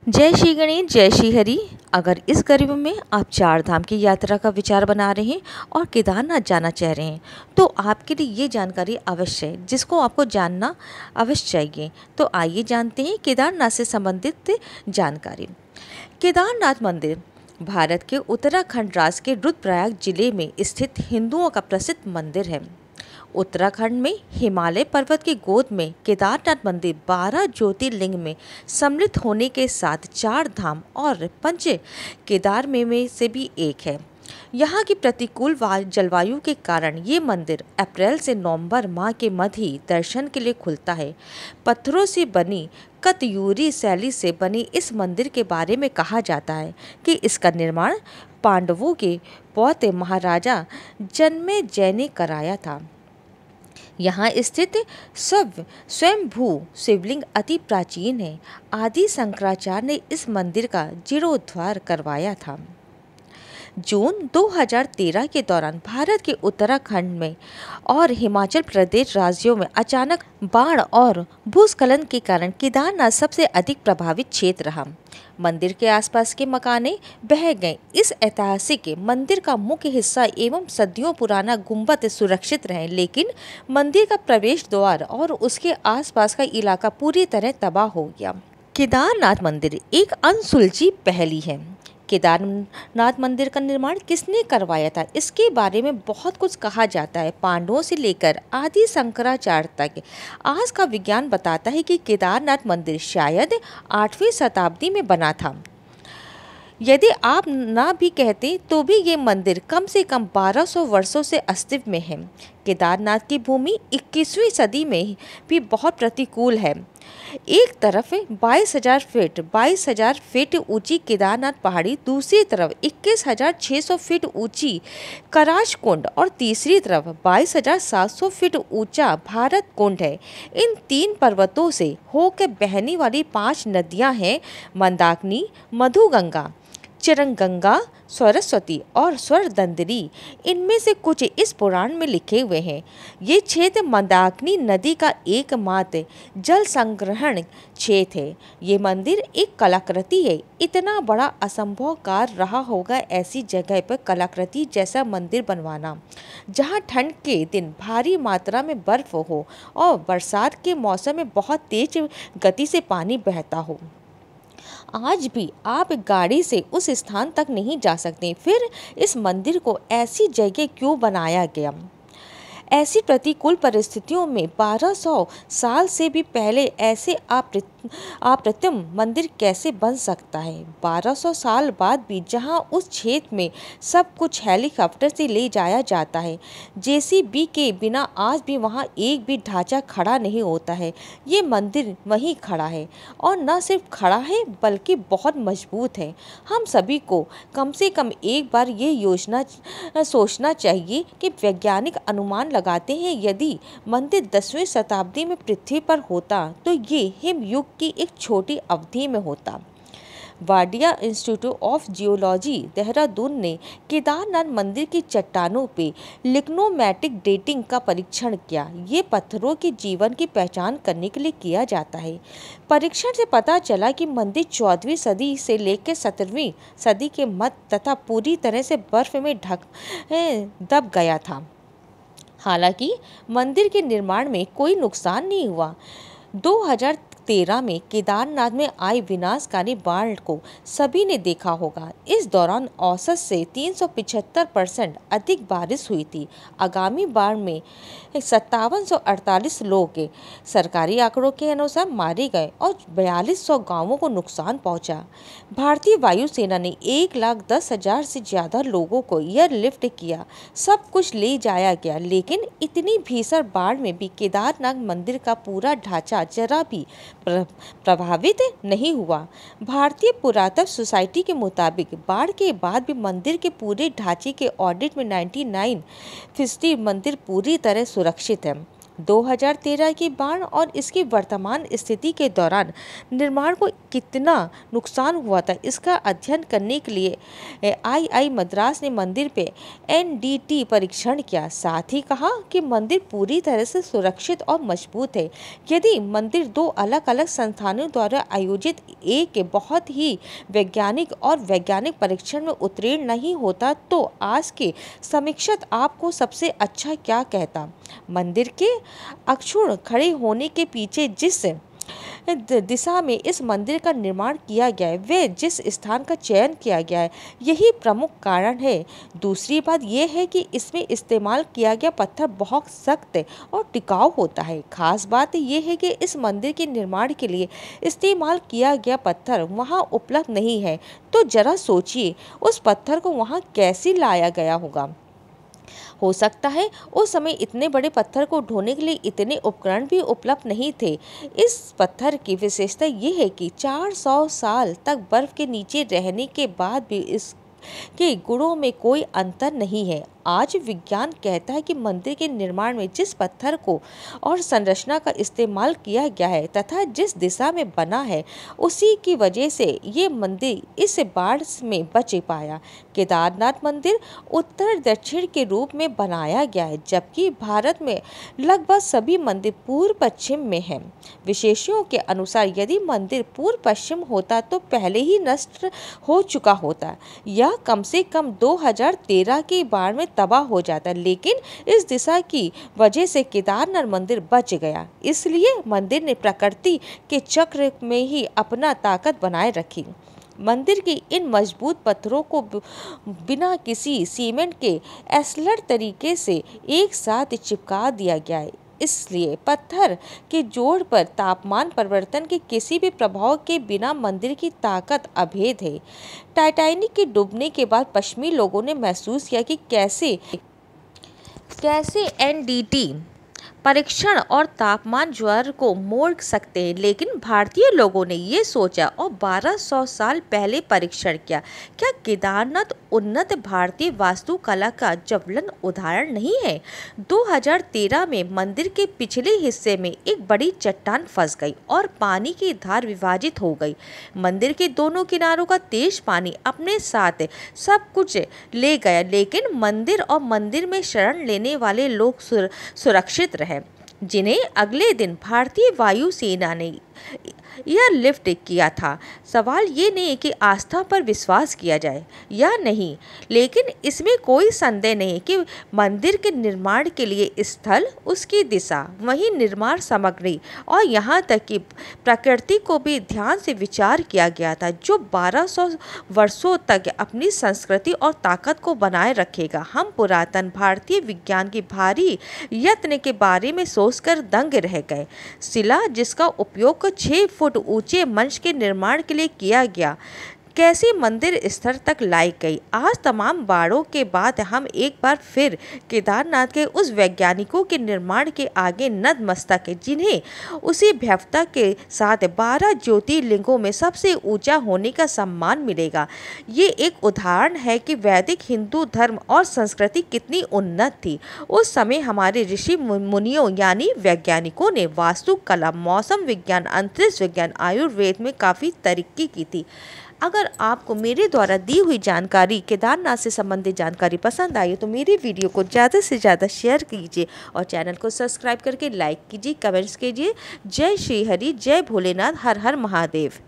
जय श्री गणेश, जय श्री हरि। अगर इस गर्मी में आप चार धाम की यात्रा का विचार बना रहे हैं और केदारनाथ जाना चाह रहे हैं तो आपके लिए ये जानकारी अवश्य है, जिसको आपको जानना अवश्य चाहिए। तो आइए जानते हैं केदारनाथ से संबंधित जानकारी। केदारनाथ मंदिर भारत के उत्तराखंड राज्य के रुद्रप्रयाग जिले में स्थित हिंदुओं का प्रसिद्ध मंदिर है। उत्तराखंड में हिमालय पर्वत की गोद में केदारनाथ मंदिर 12 ज्योतिर्लिंग में सम्मिलित होने के साथ चार धाम और पंच केदार में से भी एक है। यहाँ की प्रतिकूल जलवायु के कारण ये मंदिर अप्रैल से नवंबर माह के मध्य ही दर्शन के लिए खुलता है। पत्थरों से बनी कतयूरी शैली से बनी इस मंदिर के बारे में कहा जाता है कि इसका निर्माण पांडवों के पौत्र महाराजा जन्मेजय ने कराया था। यहाँ स्थित स्वयंभू शिवलिंग अति प्राचीन है। आदि शंकराचार्य ने इस मंदिर का जीर्णोद्धार करवाया था। जून 2013 के दौरान भारत के उत्तराखंड में और हिमाचल प्रदेश राज्यों में अचानक बाढ़ और भूस्खलन के कारण केदारनाथ सबसे अधिक प्रभावित क्षेत्र रहा। मंदिर के आसपास के मकाने बह गए। इस ऐतिहासिक मंदिर का मुख्य हिस्सा एवं सदियों पुराना गुंबद सुरक्षित रहे, लेकिन मंदिर का प्रवेश द्वार और उसके आसपास का इलाका पूरी तरह तबाह हो गया। केदारनाथ मंदिर एक अनसुलझी पहेली है। केदारनाथ मंदिर का निर्माण किसने करवाया था, इसके बारे में बहुत कुछ कहा जाता है। पांडवों से लेकर आदि शंकराचार्य तक आज का विज्ञान बताता है कि केदारनाथ मंदिर शायद 8वीं शताब्दी में बना था। यदि आप ना भी कहते तो भी ये मंदिर कम से कम 1200 वर्षों से अस्तित्व में है। केदारनाथ की भूमि 21वीं सदी में भी बहुत प्रतिकूल है। एक तरफ 22,000 फीट ऊंची केदारनाथ पहाड़ी, दूसरी तरफ 21,600 फीट ऊंची कराश कुंड और तीसरी तरफ 22,700 फीट ऊंचा भारत कुंड है। इन तीन पर्वतों से होकर बहने वाली 5 नदियां हैं: मंदाकिनी, मधुगंगा, चिरंगंगा, सरस्वती और स्वर्णदंडरी। इनमें से कुछ इस पुराण में लिखे हुए हैं। ये क्षेत्र मंदाकिनी नदी का एकमात्र जल संग्रहण क्षेत्र है। ये मंदिर एक कलाकृति है। इतना बड़ा असंभव कार्य रहा होगा ऐसी जगह पर कलाकृति जैसा मंदिर बनवाना, जहाँ ठंड के दिन भारी मात्रा में बर्फ हो और बरसात के मौसम में बहुत तेज गति से पानी बहता हो। आज भी आप गाड़ी से उस स्थान तक नहीं जा सकते, फिर इस मंदिर को ऐसी जगह क्यों बनाया गया? ऐसी प्रतिकूल परिस्थितियों में 1200 साल से भी पहले ऐसे अप्रतिम मंदिर कैसे बन सकता है? 1200 साल बाद भी जहां उस क्षेत्र में सब कुछ हेलीकॉप्टर से ले जाया जाता है, जेसीबी के बिना आज भी वहां एक भी ढांचा खड़ा नहीं होता है। ये मंदिर वहीं खड़ा है और न सिर्फ खड़ा है बल्कि बहुत मजबूत है। हम सभी को कम से कम एक बार ये सोचना चाहिए कि वैज्ञानिक अनुमान लगाते हैं यदि मंदिर 10वीं शताब्दी में पृथ्वी पर होता तो ये हिमयुग की एक छोटी अवधि में होता। Wadia institute of geology Dehradun ने केदारनाथ मंदिर की चट्टानों पे लिग्नोमेटिक डेटिंग का परीक्षण किया। ये पत्थरों के जीवन की पहचान करने के लिए किया जाता है। परीक्षण से पता चला कि मंदिर 14वीं सदी से लेकर 17वीं सदी के मध्य तथा पूरी तरह से बर्फ में दब गया था। हालांकि मंदिर के निर्माण में कोई नुकसान नहीं हुआ। 2013 में केदारनाथ में आए विनाशकारी बाढ़ को सभी ने देखा होगा। इस दौरान औसत से 375% अधिक बारिश हुई थी। आगामी बाढ़ में 5748 लोग सरकारी आंकड़ों के अनुसार मारे गए और 4200 गांवों को नुकसान पहुंचा। भारतीय वायुसेना ने 1,10,000 से ज़्यादा लोगों को एयरलिफ्ट किया। सब कुछ ले जाया गया, लेकिन इतनी भीषण बाढ़ में भी केदारनाथ मंदिर का पूरा ढांचा जरा भी प्रभावित नहीं हुआ। भारतीय पुरातत्व सोसाइटी के मुताबिक बाढ़ के बाद भी मंदिर के पूरे ढांचे के ऑडिट में 99% मंदिर पूरी तरह सुरक्षित है। 2013 की बाढ़ और इसकी वर्तमान स्थिति के दौरान निर्माण को कितना नुकसान हुआ था, इसका अध्ययन करने के लिए आई मद्रास ने मंदिर पे एनडीटी परीक्षण किया। साथ ही कहा कि मंदिर पूरी तरह से सुरक्षित और मजबूत है। यदि मंदिर दो अलग अलग संस्थानों द्वारा आयोजित एक बहुत ही वैज्ञानिक परीक्षण में उत्तीर्ण नहीं होता तो आज के समीक्षक आपको सबसे अच्छा क्या कहता। मंदिर के अक्षुण्ण खड़े होने के पीछे जिस दिशा में इस मंदिर का निर्माण किया गया है, वे जिस स्थान का चयन किया गया है, यही प्रमुख कारण है। दूसरी बात यह है कि इसमें इस्तेमाल किया गया पत्थर बहुत सख्त और टिकाऊ होता है। खास बात यह है कि इस मंदिर के निर्माण के लिए इस्तेमाल किया गया पत्थर वहाँ उपलब्ध नहीं है, तो जरा सोचिए उस पत्थर को वहाँ कैसे लाया गया होगा। हो सकता है उस समय इतने बड़े पत्थर को ढोने के लिए इतने उपकरण भी उपलब्ध नहीं थे। इस पत्थर की विशेषता ये है कि 400 साल तक बर्फ के नीचे रहने के बाद भी इसके गुणों में कोई अंतर नहीं है। आज विज्ञान कहता है कि मंदिर के निर्माण में जिस पत्थर को और संरचना का इस्तेमाल किया गया है तथा जिस दिशा में बना है, उसी की वजह से ये मंदिर इस बाढ़ में बच पाया। केदारनाथ मंदिर उत्तर दक्षिण के रूप में बनाया गया है, जबकि भारत में लगभग सभी मंदिर पूर्व पश्चिम में हैं। विशेषज्ञों के अनुसार यदि मंदिर पूर्व पश्चिम होता तो पहले ही नष्ट हो चुका होता, यह कम से कम 2013 की बाढ़ में तबाह हो जाता, लेकिन इस दिशा की वजह से केदारनाथ मंदिर बच गया। इसलिए मंदिर ने प्रकृति के चक्र में ही अपना ताकत बनाए रखी। मंदिर के इन मजबूत पत्थरों को बिना किसी सीमेंट के एस्लर तरीके से एक साथ चिपका दिया गया है। इसलिए पत्थर के जोड़ पर तापमान परिवर्तन के किसी भी प्रभाव के बिना मंदिर की ताकत अभेद है। टाइटैनिक के डूबने के बाद पश्चिमी लोगों ने महसूस किया कि कैसे एनडीटी परीक्षण और तापमान ज्वार को मोड़ सकते हैं, लेकिन भारतीय लोगों ने ये सोचा और 1200 साल पहले परीक्षण किया। क्या केदारनाथ उन्नत भारतीय वास्तुकला का ज्वलन उदाहरण नहीं है? 2013 में मंदिर के पिछले हिस्से में एक बड़ी चट्टान फंस गई और पानी की धार विभाजित हो गई। मंदिर के दोनों किनारों का तेज पानी अपने साथ सब कुछ ले गया, लेकिन मंदिर और मंदिर में शरण लेने वाले लोग सुरक्षित रहे, जिन्हें अगले दिन भारतीय वायुसेना ने एयरलिफ्ट किया था। सवाल ये नहीं कि आस्था पर विश्वास किया जाए या नहीं, लेकिन इसमें कोई संदेह नहीं कि मंदिर के निर्माण के लिए स्थल, उसकी दिशा, वहीं निर्माण सामग्री और यहाँ तक कि प्रकृति को भी ध्यान से विचार किया गया था, जो 1200 वर्षों तक अपनी संस्कृति और ताकत को बनाए रखेगा। हम पुरातन भारतीय विज्ञान की भारी यत्न के बारे में सोचकर दंग रह गए। शिला जिसका उपयोग 6 फुट ऊंचे मंच के निर्माण के लिए किया गया, कैसे मंदिर स्तर तक लाई गई। आज तमाम बाढ़ों के बाद हम एक बार फिर केदारनाथ के उस वैज्ञानिकों के निर्माण के आगे नतमस्तक है, जिन्हें उसी भव्यता के साथ 12 ज्योतिर्लिंगों में सबसे ऊंचा होने का सम्मान मिलेगा। ये एक उदाहरण है कि वैदिक हिंदू धर्म और संस्कृति कितनी उन्नत थी। उस समय हमारे ऋषि मुनियों यानी वैज्ञानिकों ने वास्तुकला, मौसम विज्ञान, अंतरिक्ष विज्ञान, आयुर्वेद में काफ़ी तरक्की की थी। अगर आपको मेरे द्वारा दी हुई जानकारी, केदारनाथ से संबंधित जानकारी पसंद आई तो मेरे वीडियो को ज़्यादा से ज़्यादा शेयर कीजिए और चैनल को सब्सक्राइब करके लाइक कीजिए, कमेंट्स कीजिए। जय श्री हरि, जय भोलेनाथ, हर हर महादेव।